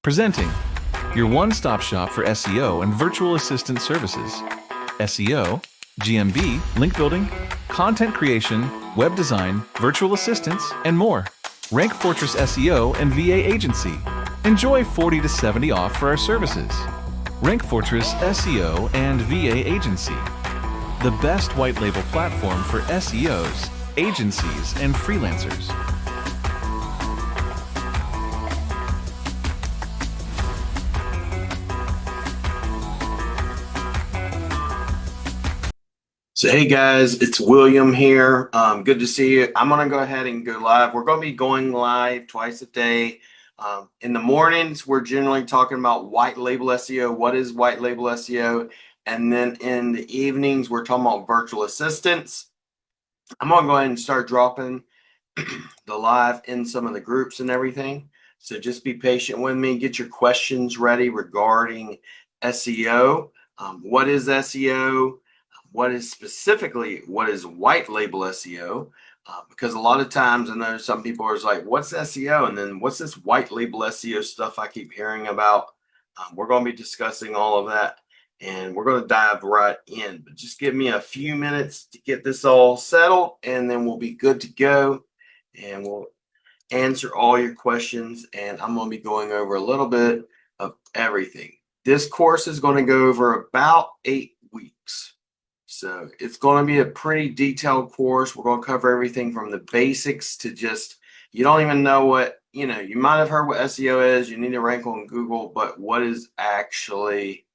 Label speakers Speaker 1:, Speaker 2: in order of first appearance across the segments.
Speaker 1: Presenting your one-stop shop for SEO and virtual assistant services. SEO, GMB, link building, content creation, web design, virtual assistants, and more. Rank Fortress SEO and VA Agency. Enjoy 40 to 70 off for our services. Rank Fortress SEO and VA Agency. The best white label platform for SEOs, agencies, and freelancers.
Speaker 2: So hey guys, it's William here. Good to see you. I'm gonna go ahead and go live. We're gonna be going live twice a day. In the mornings, we're generally talking about white label SEO. What is white label SEO? And then in the evenings, we're talking about virtual assistants. I'm gonna go ahead and start dropping the live in some of the groups and everything. So just be patient with me. Get your questions ready regarding SEO. What is SEO? What is white label SEO? Because a lot of times I know some people are like, what's SEO? And then what's this white label SEO stuff I keep hearing about? We're going to be discussing all of that and we're going to dive right in. But just give me a few minutes to get this all settled and then we'll be good to go. And we'll answer all your questions. And I'm going to be going over a little bit of everything. This course is going to go over about 8 weeks. So it's going to be a pretty detailed course. We're going to cover everything from the basics to just, you don't even know what, you might have heard what SEO is. You need to rank on Google, but what is actually,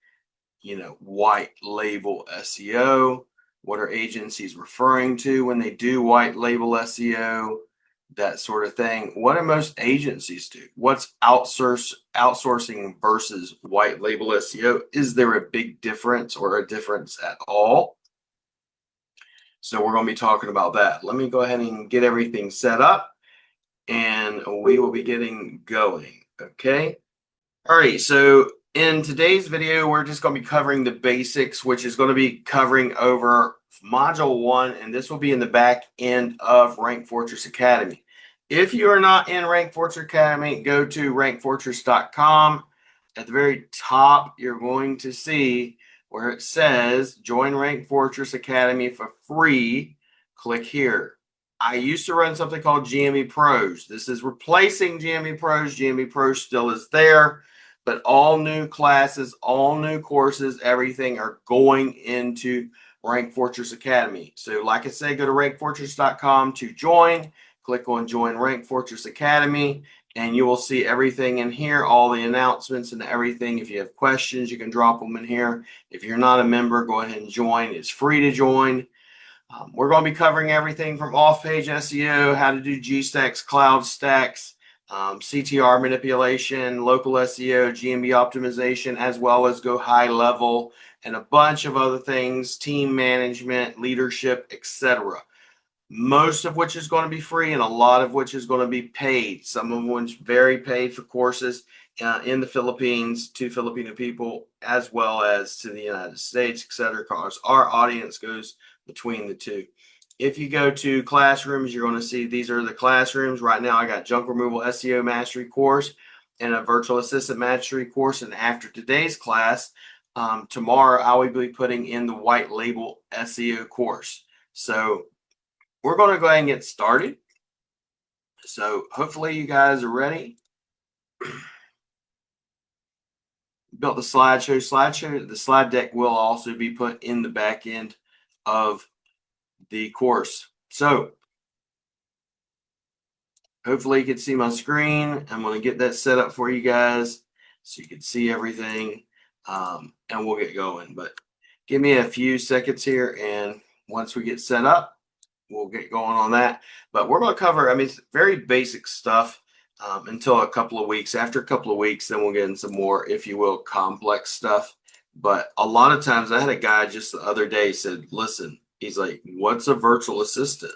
Speaker 2: white label SEO? What are agencies referring to when they do white label SEO? That sort of thing. What do most agencies do? What's outsourcing versus white label SEO? Is there a big difference or a difference at all? So we're going to be talking about that. Let me go ahead and get everything set up and we will be getting going. Okay. All right. So in today's video, we're just going to be covering the basics, which is going to be covering over module 1. And this will be in the back end of Rank Fortress Academy. If you are not in Rank Fortress Academy, go to rankfortress.com. At the very top, you're going to see where it says join Rank Fortress Academy for free. Click here. I used to run something called GMB Pros. This is replacing GMB Pros. GMB Pros still is there, but all new classes, all new courses, everything are going into Rank Fortress Academy. So like I say, go to rankfortress.com to join. Click on join Rank Fortress Academy. And you will see everything in here, all the announcements and everything. If you have questions, you can drop them in here. If you're not a member, go ahead and join. It's free to join. We're going to be covering everything from off-page SEO, how to do G-stacks, cloud stacks, CTR manipulation, local SEO, GMB optimization, as well as go high level and a bunch of other things, team management, leadership, etc. Most of which is going to be free and a lot of which is going to be paid. Some of which very paid for courses in the Philippines to Filipino people as well as to the United States, etc. Because our audience goes between the two. If you go to classrooms, you're going to see these are the classrooms. Right now I got junk removal SEO mastery course and a virtual assistant mastery course. And after today's class, tomorrow I will be putting in the white label SEO course. So we're going to go ahead and get started. So hopefully you guys are ready. Built the slideshow. The slide deck will also be put in the back end of the course. So hopefully you can see my screen. I'm going to get that set up for you guys so you can see everything and we'll get going. But give me a few seconds here and once we get set up, we'll get going on that. But we're going to cover, it's very basic stuff until a couple of weeks. After a couple of weeks, then we'll get into some more, if you will, complex stuff. But a lot of times I had a guy just the other day said, listen, he's like, what's a virtual assistant?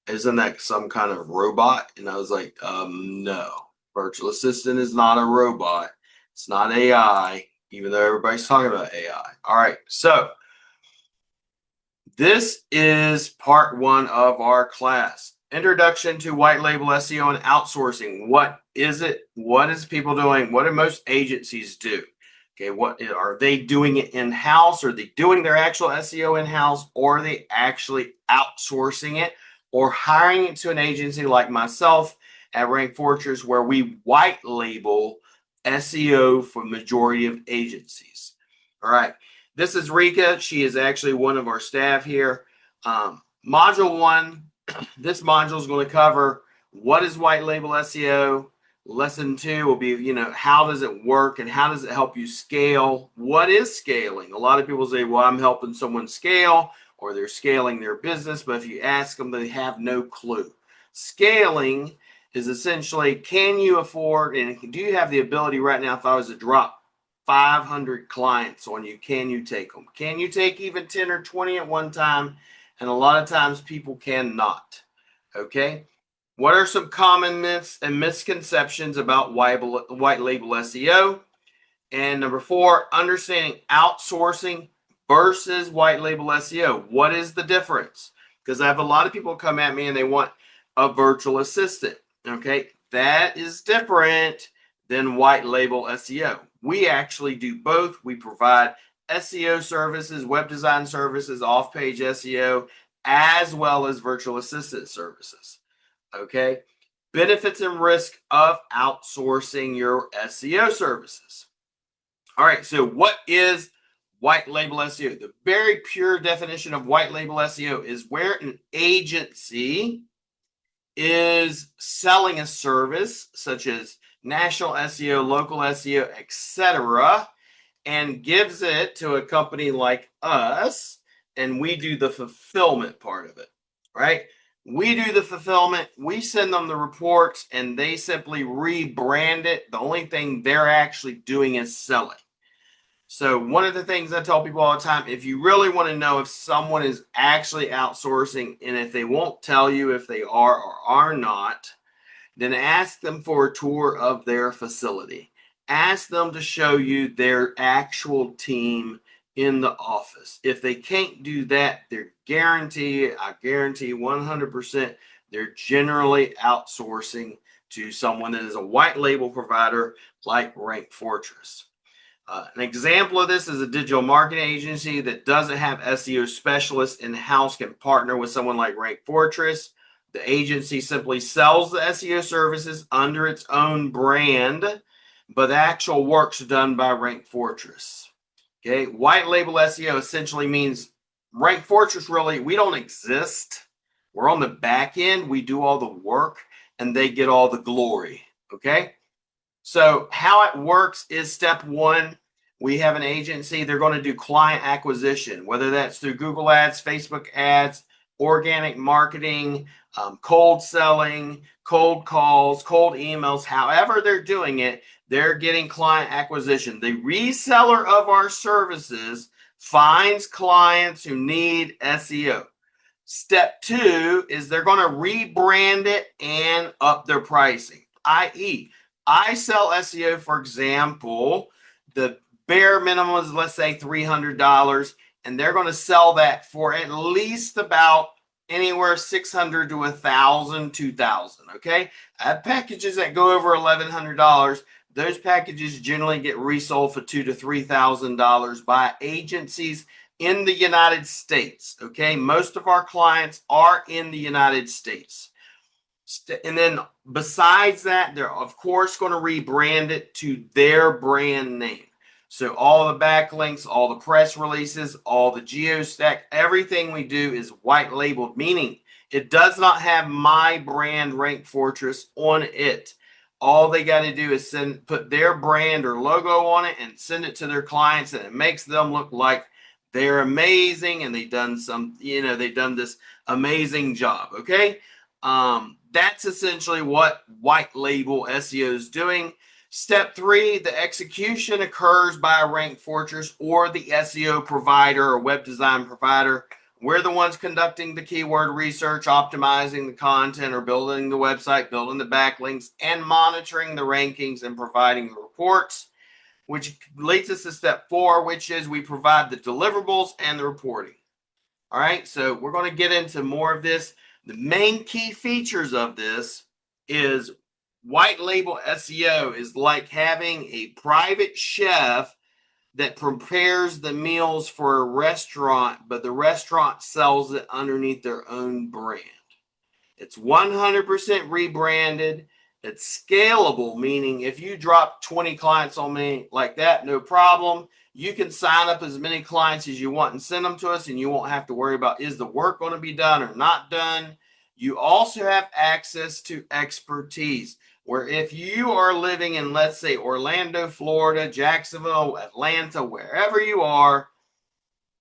Speaker 2: Isn't that some kind of robot? And I was like, no, virtual assistant is not a robot. It's not AI, even though everybody's talking about AI. All right. So this is part 1 of our class. introduction to white label SEO and outsourcing. What is it? What is people doing? What do most agencies do? Okay, what are they doing it in-house? Are they doing their actual SEO in-house, or are they actually outsourcing it or hiring it to an agency like myself at Rank Fortress, where we white label SEO for majority of agencies? All right, this is Rika. She is actually one of our staff here. Module 1, this module is going to cover what is white label SEO. Lesson 2 will be, how does it work and how does it help you scale? What is scaling? A lot of people say, well, I'm helping someone scale, or they're scaling their business, but if you ask them, they have no clue. Scaling is essentially, can you afford, and do you have the ability right now, if I was to drop 500 clients on you, can you take them? Can you take even 10 or 20 at one time? And a lot of times people cannot. Okay. What are some common myths and misconceptions about white label SEO? And number 4, understanding outsourcing versus white label SEO. What is the difference? Because I have a lot of people come at me and they want a virtual assistant. Okay, that is different than white label SEO. We actually do both. We provide SEO services, web design services, off-page SEO, as well as virtual assistant services. Okay, benefits and risk of outsourcing your SEO services. All right, so what is white label SEO? The very pure definition of white label SEO is where an agency is selling a service such as national SEO, local SEO, etc., and gives it to a company like us, and we do the fulfillment part of it, right? We do the fulfillment, we send them the reports, and they simply rebrand it. The only thing they're actually doing is selling. So one of the things I tell people all the time, if you really want to know if someone is actually outsourcing, and if they won't tell you if they are or are not, then ask them for a tour of their facility. Ask them to show you their actual team in the office. If they can't do that, I guarantee 100%, they're generally outsourcing to someone that is a white label provider like Rank Fortress. An example of this is a digital marketing agency that doesn't have SEO specialists in-house can partner with someone like Rank Fortress. The agency simply sells the SEO services under its own brand, but the actual work's done by Rank Fortress. Okay, white label SEO essentially means Rank Fortress we don't exist. We're on the back end. We do all the work and they get all the glory. Okay, so how it works is step 1. We have an agency. They're going to do client acquisition, whether that's through Google Ads, Facebook ads, organic marketing, cold selling, cold calls, cold emails. However they're doing it, they're getting client acquisition. The reseller of our services finds clients who need SEO. Step 2 is they're going to rebrand it and up their pricing, i.e., I sell SEO, for example, the bare minimum is, let's say, $300, and they're going to sell that for at least about anywhere $600 to $1,000, $2,000. Okay, I have packages that go over $1,100. Those packages generally get resold for $2,000 to $3,000 by agencies in the United States. Okay, most of our clients are in the United States. And then besides that, they're of course going to rebrand it to their brand name. So all the backlinks, all the press releases, all the geostack, everything we do is white labeled, meaning it does not have my brand Rank Fortress on it. All they got to do is put their brand or logo on it and send it to their clients, and it makes them look like they're amazing and they've done this amazing job. Okay. That's essentially what white label SEO is doing. Step 3, the execution occurs by a Rank Fortress or the SEO provider or web design provider. We're the ones conducting the keyword research, optimizing the content, or building the website, building the backlinks, and monitoring the rankings and providing the reports, which leads us to step 4, which is we provide the deliverables and the reporting. All right, so we're going to get into more of this. The main key features of this is white label SEO is like having a private chef that prepares the meals for a restaurant, but the restaurant sells it underneath their own brand. It's 100% rebranded. It's scalable, meaning if you drop 20 clients on me like that, no problem. You can sign up as many clients as you want and send them to us, and you won't have to worry about is the work going to be done or not done. You also have access to expertise, where if you are living in, let's say, Orlando, Florida, Jacksonville, Atlanta, wherever you are,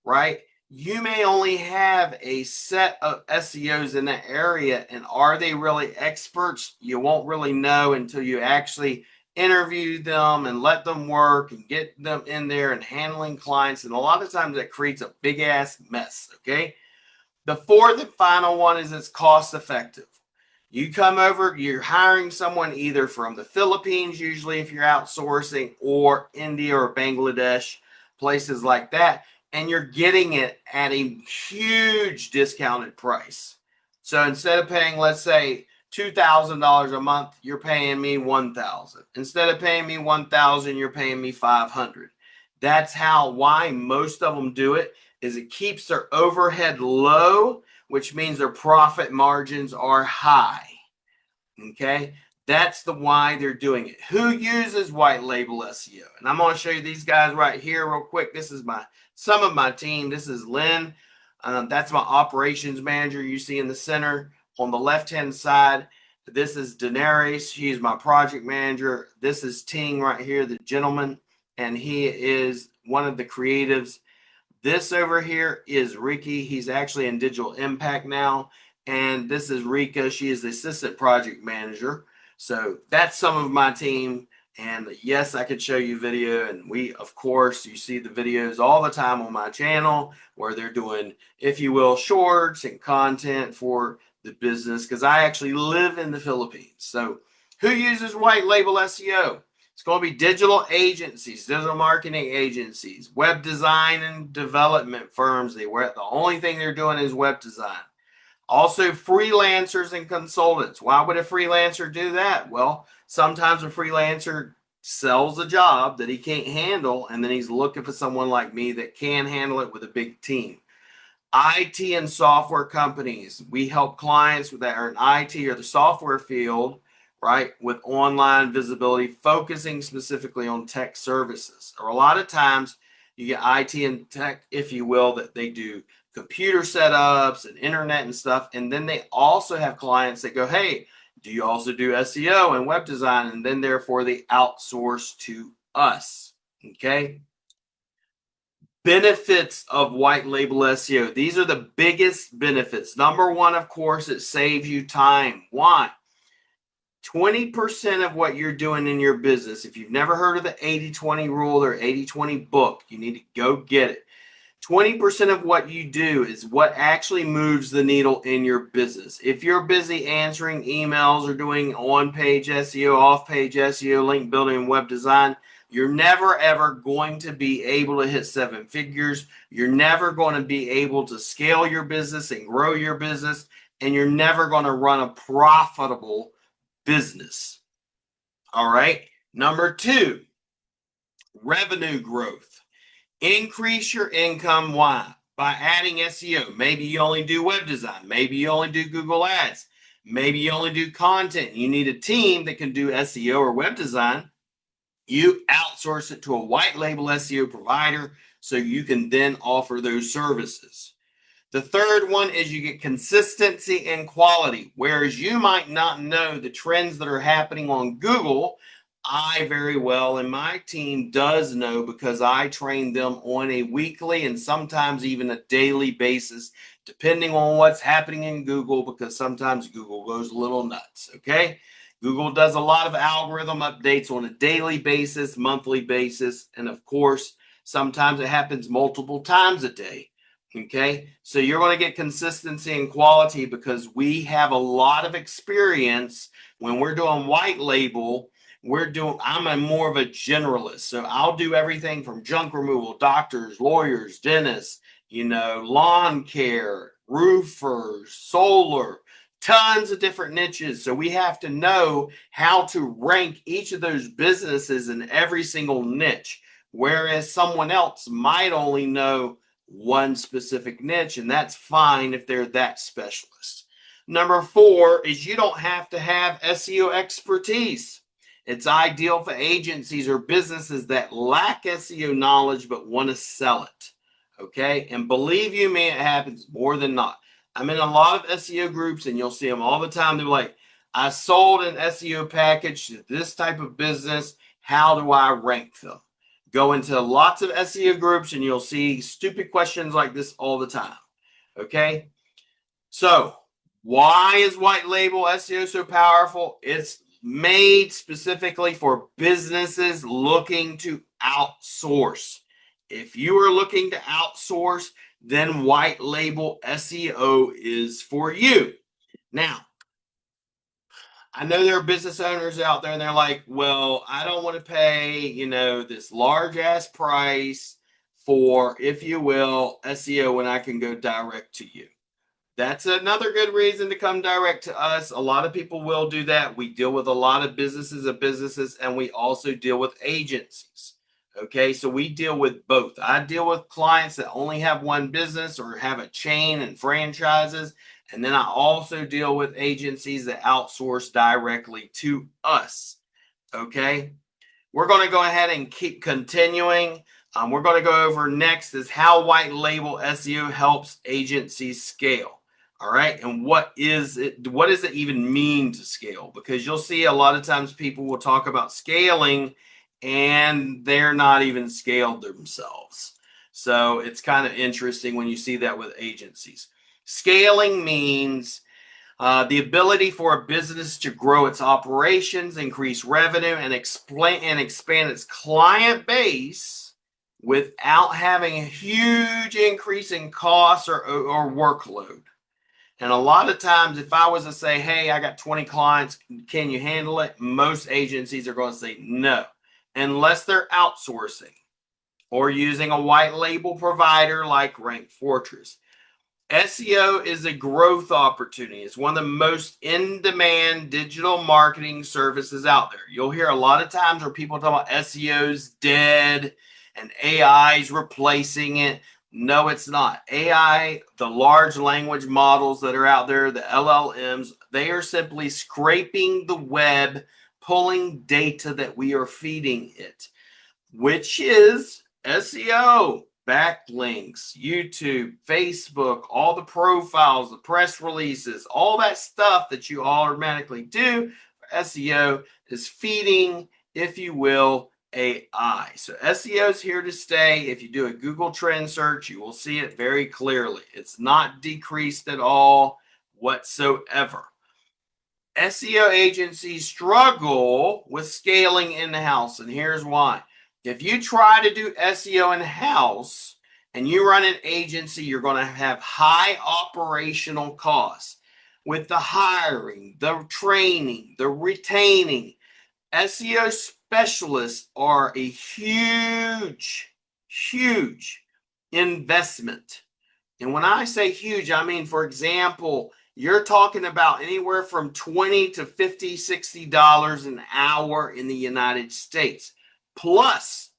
Speaker 2: right? You may only have a set of SEOs in that area, and are they really experts? You won't really know until you actually interview them and let them work and get them in there and handling clients. And a lot of times that creates a big ass mess. Okay. The fourth and final one is it's cost effective. You come over, you're hiring someone either from the Philippines, usually if you're outsourcing, or India or Bangladesh, places like that, and you're getting it at a huge discounted price. So instead of paying, let's say, $2,000 a month, you're paying me $1,000. Instead of paying me $1,000, you're paying me $500. That's why most of them do it, is it keeps their overhead low, which means their profit margins are high. Okay, that's the why they're doing it. Who uses white label SEO? And I'm going to show you these guys right here real quick. This is some of my team. This is Lynn. That's my operations manager you see in the center. On the left-hand side, this is Daenerys. He's my project manager. This is Ting right here, the gentleman, and he is one of the creatives. This over here is Ricky. He's actually in Digital Impact now. And this is Rika. She is the assistant project manager. So that's some of my team. And yes, I could show you video. And we, of course, you see the videos all the time on my channel where they're doing, if you will, shorts and content for the business, because I actually live in the Philippines. So who uses white label SEO? It's going to be digital agencies, digital marketing agencies, web design and development firms. The only thing they're doing is web design. Also, freelancers and consultants. Why would a freelancer do that? Well, sometimes a freelancer sells a job that he can't handle, and then he's looking for someone like me that can handle it with a big team. IT and software companies. We help clients that are in IT or the software field, right, with online visibility, focusing specifically on tech services. Or a lot of times you get IT and tech, if you will, that they do computer setups and internet and stuff. And then they also have clients that go, hey, do you also do SEO and web design? And then therefore they outsource to us. Okay. Benefits of white label SEO. These are the biggest benefits. Number one, of course, it saves you time. Why? 20% of what you're doing in your business, if you've never heard of the 80-20 rule or 80-20 book, you need to go get it. 20% of what you do is what actually moves the needle in your business. If you're busy answering emails or doing on-page SEO, off-page SEO, link building, and web design, you're never, ever going to be able to hit seven figures. You're never going to be able to scale your business and grow your business, and you're never going to run a profitable business. All right. Number two, revenue growth. Increase your income. Why? By adding SEO. Maybe you only do web design. Maybe you only do Google Ads. Maybe you only do content. You need a team that can do SEO or web design. You outsource it to a white label SEO provider so you can then offer those services. The third one is you get consistency and quality. Whereas you might not know the trends that are happening on Google, I very well, and my team does know, because I train them on a weekly and sometimes even a daily basis, depending on what's happening in Google, because sometimes Google goes a little nuts, okay? Google does a lot of algorithm updates on a daily basis, monthly basis, and of course, sometimes it happens multiple times a day. Okay, so you're going to get consistency and quality because we have a lot of experience. When we're doing white label, I'm more of a generalist. So I'll do everything from junk removal, doctors, lawyers, dentists, lawn care, roofers, solar, tons of different niches. So we have to know how to rank each of those businesses in every single niche, whereas someone else might only know one specific niche, and that's fine if they're that specialist. Number 4 is you don't have to have SEO expertise. It's ideal for agencies or businesses that lack SEO knowledge but want to sell it. Okay, and believe you me, it happens more than not. I'm in a lot of SEO groups and you'll see them all the time. They're like, I sold an SEO package to this type of business. How do I rank them? Go into lots of SEO groups and you'll see stupid questions like this all the time. Okay. So why is white label SEO so powerful? It's made specifically for businesses looking to outsource. If you are looking to outsource, then white label SEO is for you. Now, I know there are business owners out there and they're like, well, I don't want to pay, this large ass price for, if you will, SEO when I can go direct to you. That's another good reason to come direct to us. A lot of people will do that. We deal with a lot of businesses, and we also deal with agencies. Okay, so we deal with both. I deal with clients that only have one business or have a chain and franchises. And then I also deal with agencies that outsource directly to us. Okay, we're going to go ahead and keep continuing. We're going to go over next is how white label SEO helps agencies scale. All right. And what is it? What does it even mean to scale? Because you'll see a lot of times people will talk about scaling and they're not even scaled themselves. So it's kind of interesting when you see that with agencies. Scaling means the ability for a business to grow its operations, increase revenue, and expand its client base without having a huge increase in costs or workload. And a lot of times, if I was to say, hey, I got 20 clients, can you handle it? Most agencies are going to say no, unless they're outsourcing or using a white label provider like Rank Fortress. SEO is a growth opportunity. It's one of the most in-demand digital marketing services out there. You'll hear a lot of times where people talk about SEO's dead and AI is replacing it. No, it's not. AI, the large language models that are out there, the LLMs, they are simply scraping the web, pulling data that we are feeding it, which is SEO, backlinks, YouTube, Facebook, all the profiles, the press releases, all that stuff that you automatically do for SEO is feeding, if you will, AI. So SEO is here to stay. If you do a Google Trend search, you will see it very clearly. It's not decreased at all whatsoever. SEO agencies struggle with scaling in-house, and here's why. If you try to do SEO in-house and you run an agency, you're going to have high operational costs with the hiring, the training, the retaining. SEO specialists are a huge investment. And when I say huge, I mean, for example, you're talking about anywhere from $20 to $50, $60 an hour in the United States. Plus,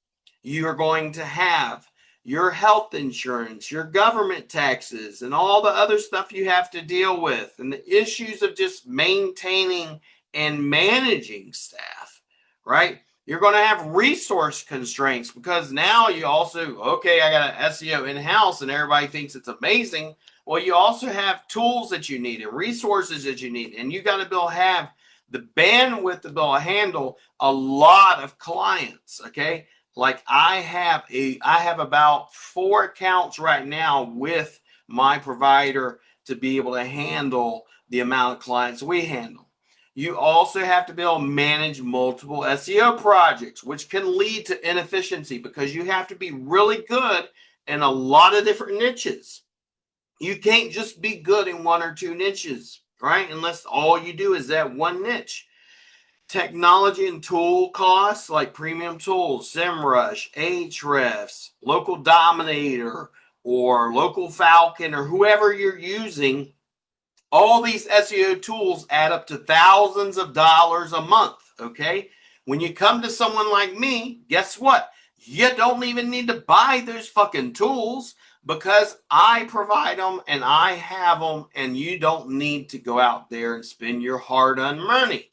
Speaker 2: you're going to have your health insurance, your government taxes, and all the other stuff you have to deal with, and the issues of just maintaining and managing staff, right? You're going to have resource constraints because now you also, okay, I got an SEO in-house and everybody thinks it's amazing. Well, you also have tools that you need and resources that you need, and you got to be able to have the bandwidth to be able to handle a lot of clients. Okay, like I have about 4 accounts right now with my provider to be able to handle the amount of clients we handle. You also have to be able to manage multiple SEO projects, which can lead to inefficiency because you have to be really good in a lot of different niches. You can't just be good in 1 or 2 niches, right? Unless all you do is that one niche. Technology and tool costs like premium tools, SEMrush, Ahrefs, Local Dominator, or Local Falcon, or whoever you're using, All these SEO tools add up to thousands of dollars a month, okay? When you come to someone like me, guess what? You don't even need to buy those fucking tools because I provide them and I have them, and you don't need to go out there and spend your hard-earned money,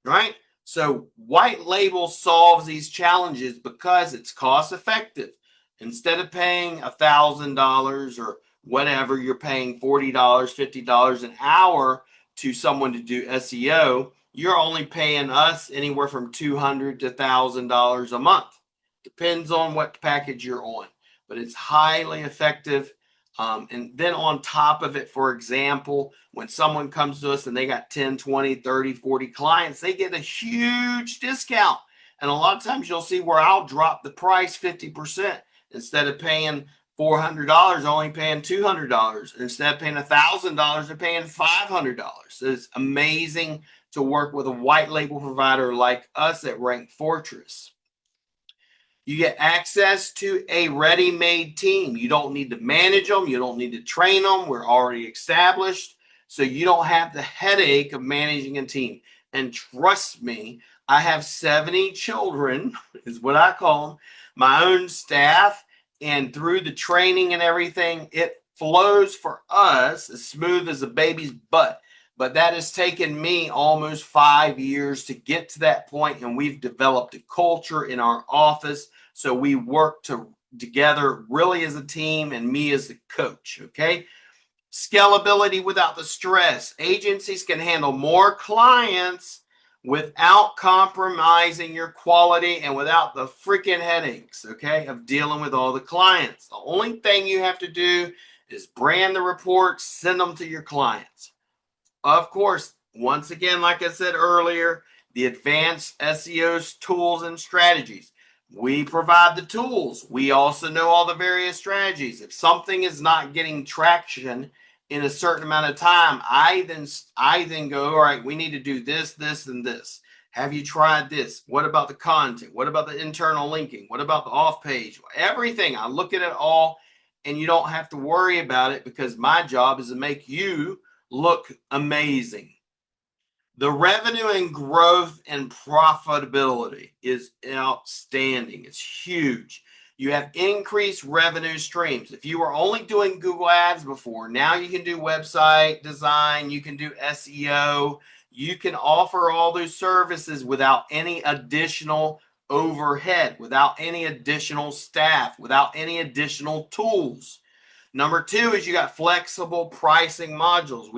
Speaker 2: right? So white label solves these challenges because it's cost effective. Instead of paying $1,000 or whatever, you're paying $40, $50 an hour to someone to do SEO. You're only paying us anywhere from $200 to $1,000 a month. Depends on what package you're on, but it's highly effective. And then on top of it, for example, when someone comes to us and they got 10, 20, 30, 40 clients, they get a huge discount. And a lot of times you'll see where I'll drop the price 50%. Instead of paying $400, only paying $200. Instead of paying $1,000, they're paying $500. So it's amazing to work with a white label provider like us at Rank Fortress. You get access to a ready-made team. You don't need to manage them. You don't need to train them. We're already established. So you don't have the headache of managing a team. And trust me, I have 70 children, is what I call them, my own staff. And through the training and everything, it flows for us as smooth as a baby's butt. But that has taken me almost 5 years to get to that point, and we've developed a culture in our office. So we work together really as a team, and me as the coach, okay? Scalability without the stress. Agencies can handle more clients without compromising your quality and without the freaking headaches, okay, of dealing with all the clients. The only thing you have to do is brand the reports, send them to your clients. Of course, once again, like I said earlier, the advanced SEO tools and strategies. We provide the tools. We also know all the various strategies. If something is not getting traction in a certain amount of time, I then go, all right, we need to do this, this, and this. Have you tried this? What about the content? What about the internal linking? What about the off page? Everything. I look at it all, and you don't have to worry about it because my job is to make you look amazing. The revenue and growth and profitability is outstanding. It's huge. You have increased revenue streams. If you were only doing Google Ads before, now you can do website design, you can do SEO, you can offer all those services without any additional overhead, without any additional staff, without any additional tools. Number two is you got flexible pricing modules.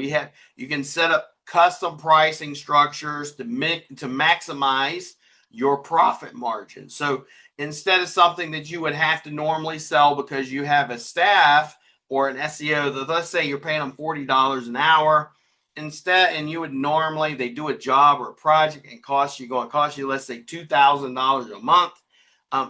Speaker 2: You can set up custom pricing structures to maximize your profit margin. So instead of something that you would have to normally sell because you have a staff or an SEO that, let's say you're paying them $40 an hour instead, and you would normally, they do a job or a project and cost you, let's say $2,000 a month.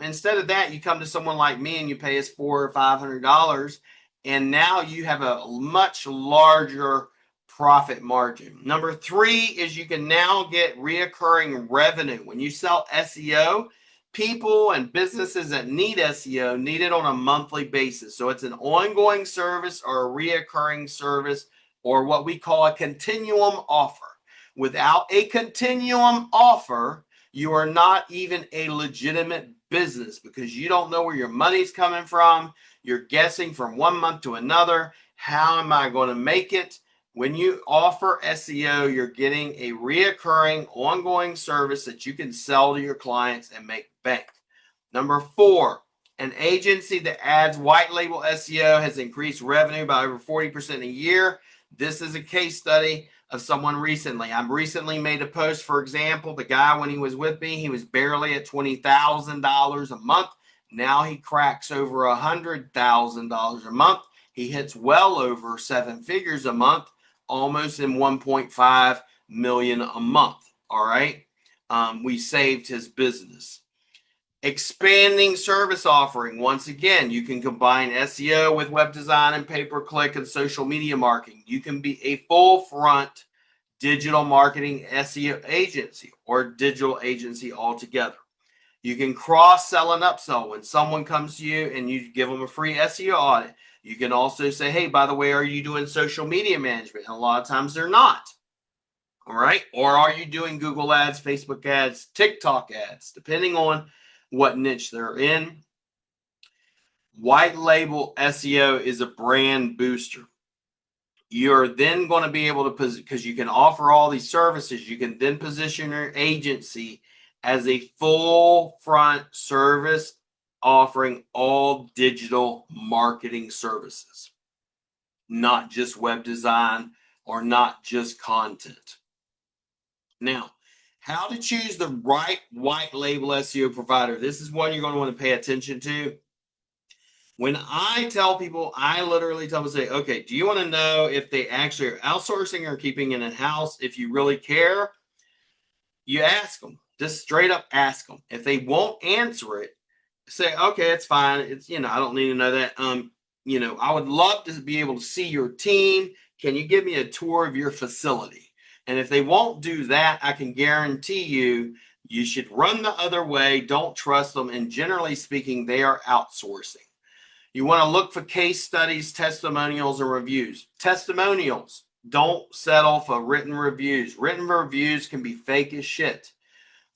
Speaker 2: Instead of that, you come to someone like me and you pay us $400 or $500. And now you have a much larger profit margin. Number three is you can now get reoccurring revenue. When you sell SEO, people and businesses that need SEO need it on a monthly basis. So it's an ongoing service or a reoccurring service, or what we call a continuum offer. Without a continuum offer, you are not even a legitimate business because you don't know where your money's coming from. You're guessing from one month to another. How am I going to make it? When you offer SEO, you're getting a reoccurring, ongoing service that you can sell to your clients and make bank. Number four, an agency that adds white label SEO has increased revenue by over 40% a year. This is a case study of someone recently. I've recently made a post, for example, the guy, when he was with me, he was barely at $20,000 a month. Now he cracks over $100,000 a month. He hits well over seven figures a month, almost in 1.5 million a month. All right. We saved his business. Expanding service offering. Once again, you can combine SEO with web design and pay-per-click and social media marketing. You can be a full front digital marketing SEO agency or digital agency altogether. You can cross-sell and upsell. When someone comes to you and you give them a free SEO audit, you can also say, hey, by the way, are you doing social media management? And a lot of times they're not. All right. Or are you doing Google ads, Facebook ads, TikTok ads, depending on what niche they're in? White label SEO is a brand booster. You're then going to be able to, because you can offer all these services, you can then position your agency as a full front service offering all digital marketing services, not just web design or not just content. Now, how to choose the right white label SEO provider. This is one you're going to want to pay attention to. When I tell people, I literally tell them, say, okay, do you want to know if they actually are outsourcing or keeping it in-house? If you really care, you ask them. Just straight up ask them. If they won't answer it, say, okay, it's fine. It's, I don't need to know that. I would love to be able to see your team. Can you give me a tour of your facility? And if they won't do that, I can guarantee you should run the other way. Don't trust them. And generally speaking, they are outsourcing. You want to look for case studies, testimonials, and reviews. Testimonials, don't settle for written reviews. Written reviews can be fake as shit.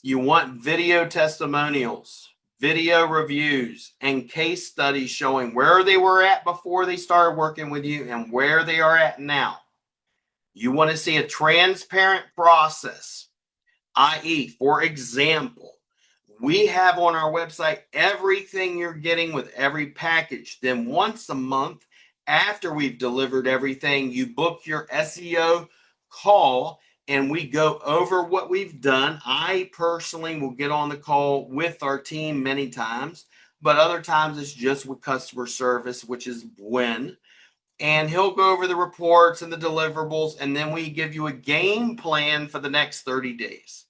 Speaker 2: You want video testimonials, video reviews, and case studies showing where they were at before they started working with you and where they are at now. You want to see a transparent process, i.e., for example, we have on our website everything you're getting with every package. Then once a month, after we've delivered everything, you book your SEO call and we go over what we've done. I personally will get on the call with our team many times, but other times it's just with customer service, which is when. And he'll go over the reports and the deliverables, and then we give you a game plan for the next 30 days.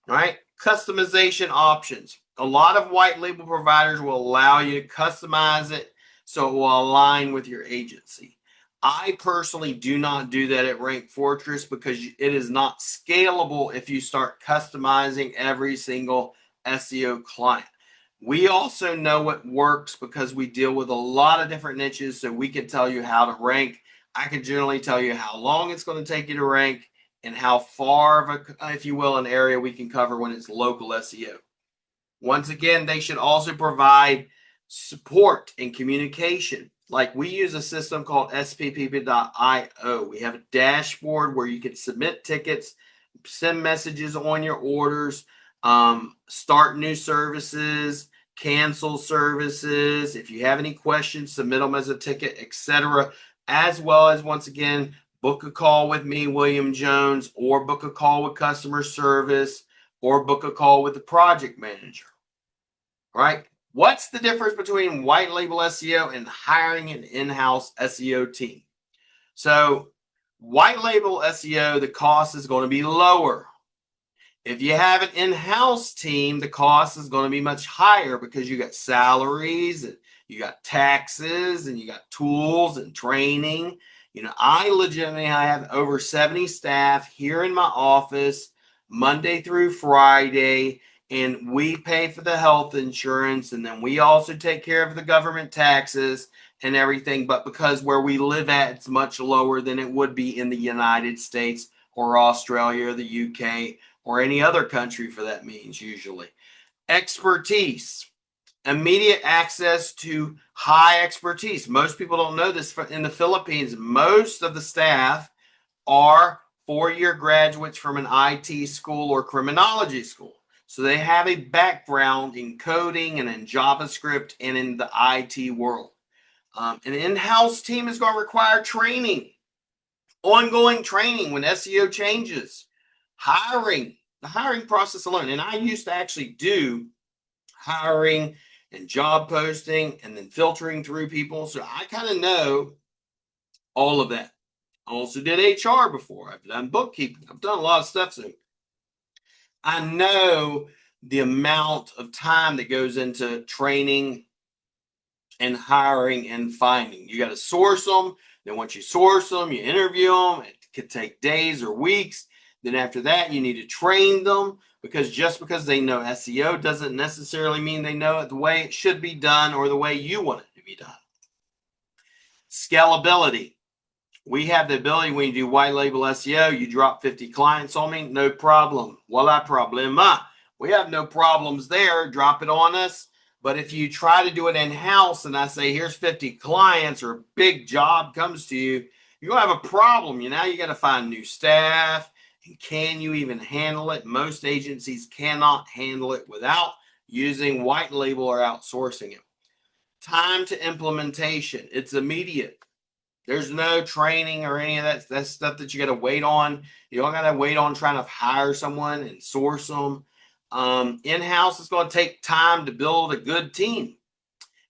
Speaker 2: All right, customization options. A lot of white label providers will allow you to customize it so it will align with your agency. I personally do not do that at Rank Fortress because it is not scalable if you start customizing every single SEO client. We also know what works because we deal with a lot of different niches, so we can tell you how to rank. I can generally tell you how long it's going to take you to rank and how far of a, if you will, an area we can cover when it's local SEO. Once again, they should also provide support and communication. Like we use a system called spp.io. We have a dashboard where you can submit tickets, send messages on your orders, start new services, cancel services. If you have any questions, submit them as a ticket, etc. As well as, once again, book a call with me, William Jones, or book a call with customer service, or book a call with the project manager. All right. What's the difference between white label SEO and hiring an in-house SEO team? So white label SEO, the cost is going to be lower. If you have an in-house team, the cost is going to be much higher because you got salaries and you got taxes and you got tools and training. I legitimately have over 70 staff here in my office Monday through Friday, and we pay for the health insurance, and then we also take care of the government taxes and everything. But because where we live at, it's much lower than it would be in the United States or Australia or the UK or any other country for that means usually. Expertise. Immediate access to high expertise. Most people don't know this. In the Philippines, most of the staff are four-year graduates from an IT school or criminology school. So they have a background in coding and in JavaScript and in the IT world. An in-house team is going to require training, ongoing training when SEO changes, hiring, the hiring process alone. And I used to actually do hiring and job posting and then filtering through people. So I kind of know all of that. I also did HR before. I've done bookkeeping. I've done a lot of stuff. So I know the amount of time that goes into training and hiring and finding. You got to source them. Then once you source them, you interview them. It could take days or weeks. Then after that, you need to train them, because just because they know SEO doesn't necessarily mean they know it the way it should be done or the way you want it to be done. Scalability. We have the ability, when you do white label SEO, you drop 50 clients on me, no problem. Voila problema. We have no problems there. Drop it on us. But if you try to do it in-house and I say, here's 50 clients, or a big job comes to you, you're going to have a problem. You got to find new staff. And can you even handle it? Most agencies cannot handle it without using white label or outsourcing it. Time to implementation. It's immediate. There's no training or any of that. That's stuff that you got to wait on. You don't got to wait on trying to hire someone and source them. In-house, it's going to take time to build a good team.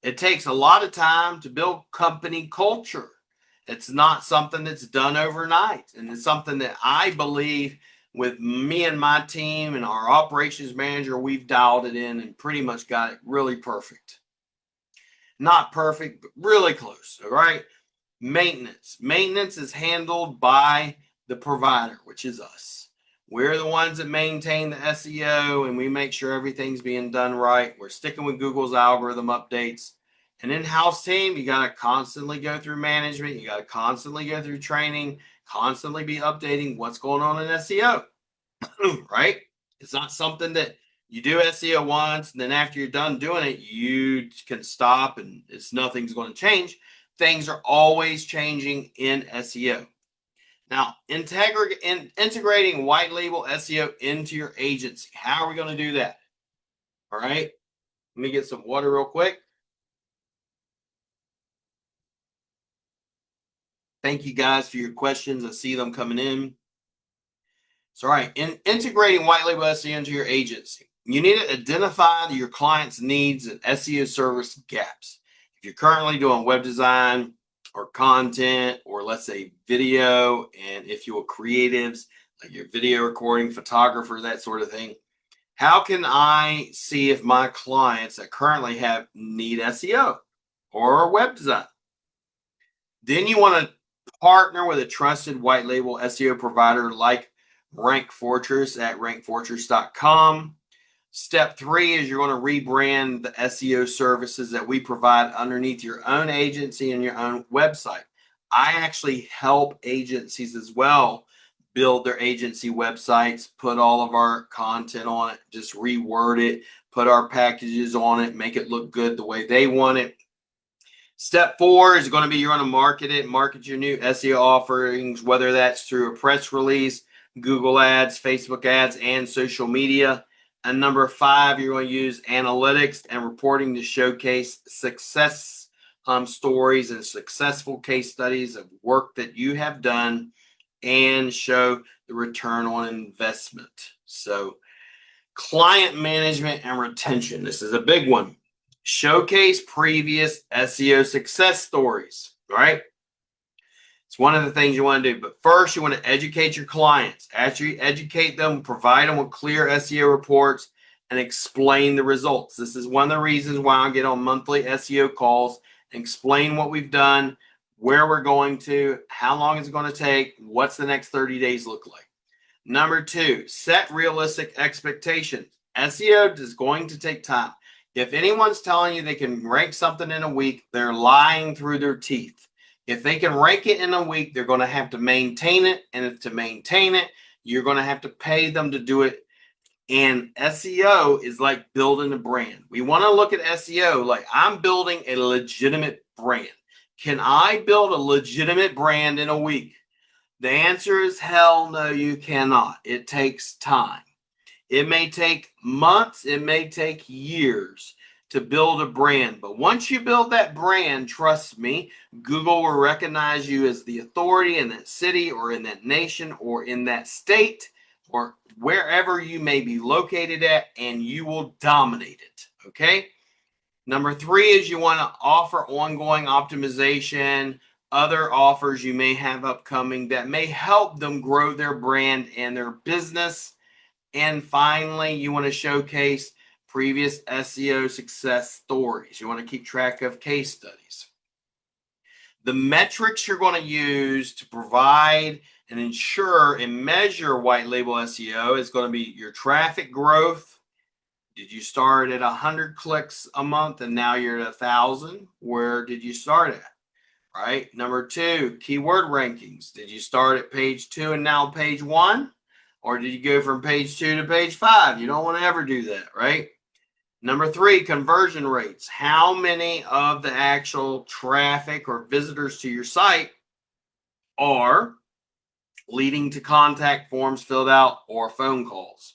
Speaker 2: It takes a lot of time to build company culture. It's not something that's done overnight. And it's something that I believe, with me and my team and our operations manager, we've dialed it in and pretty much got it really perfect. Not perfect, but really close. All right. Maintenance. Maintenance is handled by the provider, which is us. We're the ones that maintain the SEO, and we make sure everything's being done right. We're sticking with Google's algorithm updates. An in-house team, you got to constantly go through management. You got to constantly go through training, constantly be updating what's going on in SEO, right? It's not something that you do SEO once, and then after you're done doing it, you can stop and nothing's going to change. Things are always changing in SEO. Now, integrating white label SEO into your agency. How are we going to do that? All right. Let me get some water real quick. Thank you guys for your questions. I see them coming in. So, all right. In integrating white label SEO into your agency, you need to identify your client's needs and SEO service gaps. If you're currently doing web design or content, or let's say video, and if you're creatives, like your video recording, photographer, that sort of thing, how can I see if my clients that currently need SEO or web design? Then you want to partner with a trusted white label SEO provider like Rank Fortress at rankfortress.com. Step 3 is you're going to rebrand the SEO services that we provide underneath your own agency and your own website. I actually help agencies as well build their agency websites, put all of our content on it, just reword it, put our packages on it, make it look good the way they want it. Step 4 is going to be you're going to market your new SEO offerings, whether that's through a press release, Google ads, Facebook ads, and social media. And number 5, you're going to use analytics and reporting to showcase success stories and successful case studies of work that you have done and show the return on investment. So, client management and retention. This is a big one. Showcase previous SEO success stories, right? It's one of the things you want to do. But first, you want to educate your clients. After you educate them, provide them with clear SEO reports and explain the results. This is one of the reasons why I get on monthly SEO calls and explain what we've done, where we're going to, how long it's going to take, what's the next 30 days look like. Number 2, set realistic expectations. SEO is going to take time. If anyone's telling you they can rank something in a week, they're lying through their teeth. If they can rank it in a week, they're going to have to maintain it. And if to maintain it, you're going to have to pay them to do it. And SEO is like building a brand. We want to look at SEO like I'm building a legitimate brand. Can I build a legitimate brand in a week? The answer is hell no, you cannot. It takes time. It may take months, it may take years to build a brand. But once you build that brand, trust me, Google will recognize you as the authority in that city or in that nation or in that state or wherever you may be located at, and you will dominate it. Okay? Number 3 is you want to offer ongoing optimization, other offers you may have upcoming that may help them grow their brand and their business. And finally, you want to showcase previous SEO success stories. You want to keep track of case studies. The metrics you're going to use to provide and ensure and measure white label SEO is going to be your traffic growth. Did you start at 100 clicks a month and now you're at 1,000? Where did you start at? Right. Number 2, keyword rankings. Did you start at page 2 and now page 1? Or did you go from page 2 to page 5? You don't want to ever do that, right? Number 3, conversion rates. How many of the actual traffic or visitors to your site are leading to contact forms filled out or phone calls?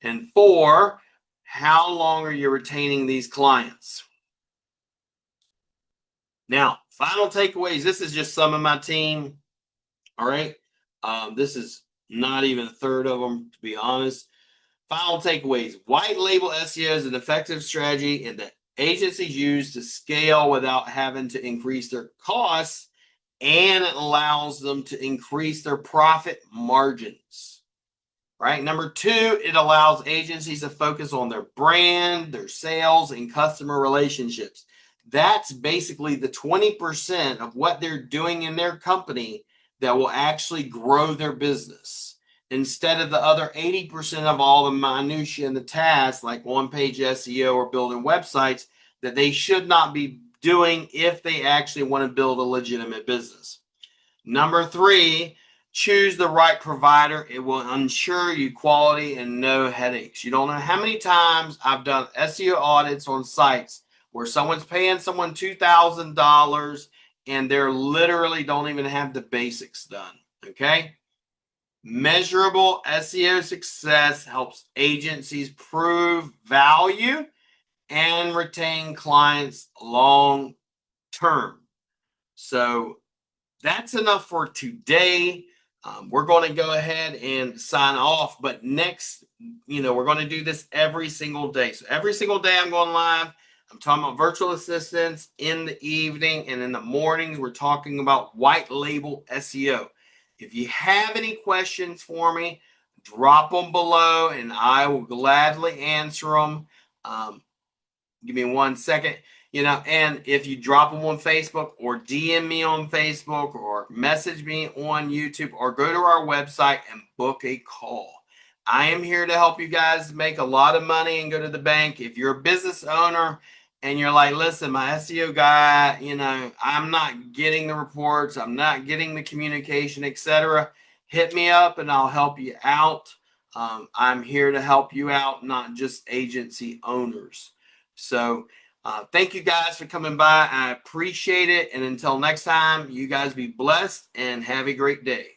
Speaker 2: And 4, how long are you retaining these clients? Now, final takeaways. This is just some of my team. All right. This is not even a third of them, to be honest. Final takeaways. White label SEO is an effective strategy and that agencies use to scale without having to increase their costs, and it allows them to increase their profit margins. Right. Number 2, it allows agencies to focus on their brand, their sales, and customer relationships. That's basically the 20% of what they're doing in their company that will actually grow their business, instead of the other 80% of all the minutiae and the tasks like on-page SEO or building websites that they should not be doing if they actually want to build a legitimate business. Number 3, choose the right provider. It will ensure you quality and no headaches. You don't know how many times I've done SEO audits on sites where someone's paying someone $2,000 and they're literally don't even have the basics done. Okay. Measurable SEO success helps agencies prove value and retain clients long term. So that's enough for today. We're going to go ahead and sign off, but next, we're going to do this every single day. So every single day I'm going live. I'm talking about virtual assistants in the evening, and in the mornings, we're talking about white label SEO. If you have any questions for me, drop them below and I will gladly answer them. Give me 1 second. And if you drop them on Facebook or DM me on Facebook or message me on YouTube or go to our website and book a call. I am here to help you guys make a lot of money and go to the bank. If you're a business owner and you're like, listen, my SEO guy, I'm not getting the reports, I'm not getting the communication, etc., hit me up and I'll help you out. I'm here to help you out, not just agency owners. So thank you guys for coming by. I appreciate it. And until next time, you guys be blessed and have a great day.